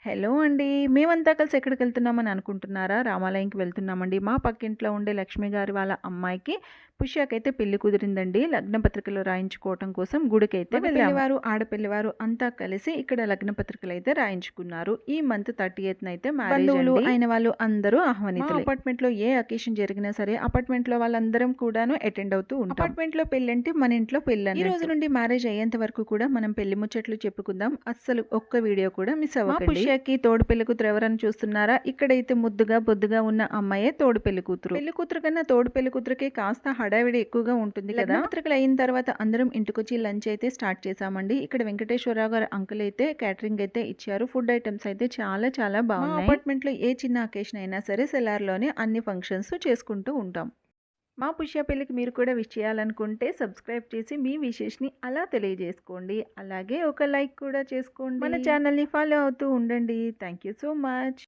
Hello అండి. మేమంతా కలిసి ఎక్కడికెళ్తున్నామని అనుకుంటున్నారా? రామాలయంకి వెళ్తున్నామండి. మా పక్కింట్లో ఉండే లక్ష్మి గారి వాళ్ళ అమ్మాయికి పుష్యకైతే పెళ్లి కుదిరిందండి. లగ్న పత్రికలు రాయించుకోవటం కోసం గుడికైతే వెళ్ళాము. పెళ్లివారు, ఆడపెళ్లివారు అంతా కలిసి ఇక్కడ లగ్న పత్రికలైతే రాయించుకున్నారు. ఈ మంత్ 30th అయితే మ్యారేజ్ బంధువులు అయిన వాళ్ళు అందరూ ఆహ్వానితులే. మా అపార్ట్మెంట్‌లో ఏ అకేషన్ జరిగినా సరే అపార్ట్మెంట్‌లో వాళ్ళందరం కూడాను అటెండ్ అవుతూ ఉంటాం. అపార్ట్మెంట్‌లో పెళ్ళంటే మన ఇంట్లో పెళ్ళన్నట్టు. ఈ రోజు నుండి మ్యారేజ్ అయ్యేంత వరకు కూడా మనం పెళ్లి ముచ్చట్లు చెప్పుకుందాం. అస్సలు ఒక్క వీడియో కూడా మిస్ అవ్వకండి. పుష్యకి తోడు పెళ్లి కూతురు ఎవరని చూస్తున్నారా? ఇక్కడైతే ముద్దుగా బొద్దుగా ఉన్న అమ్మాయే తోడు పెళ్లి కూతురు. పెళ్లి కూతురు కన్నా తోడు పెళ్లి కూతురుకి కాస్త హడావిడి ఎక్కువగా ఉంటుంది కదా. పత్రికలు అయిన తర్వాత అందరం ఇంటికొచ్చి లంచ్ అయితే స్టార్ట్ చేసామండి. ఇక్కడ వెంకటేశ్వరరావు గారు అంకుల్ అయితే క్యాటరింగ్ అయితే ఇచ్చారు. ఫుడ్ ఐటమ్స్ అయితే చాలా చాలా బాగున్నాయి. అపార్ట్మెంట్ లో ఏ చిన్న అకేషన్ అయినా సరే సెలార్ లోనే అన్ని ఫంక్షన్స్ చేసుకుంటూ ఉంటాం. మా పుష్య పెళ్ళికి మీరు కూడా విష్ చేయాలనుకుంటే సబ్స్క్రైబ్ చేసి మీ విషెస్ని అలా తెలియజేసుకోండి. అలాగే ఒక లైక్ కూడా చేసుకోండి. మన ఛానల్ని ఫాలో అవుతూ ఉండండి. Thank you so much.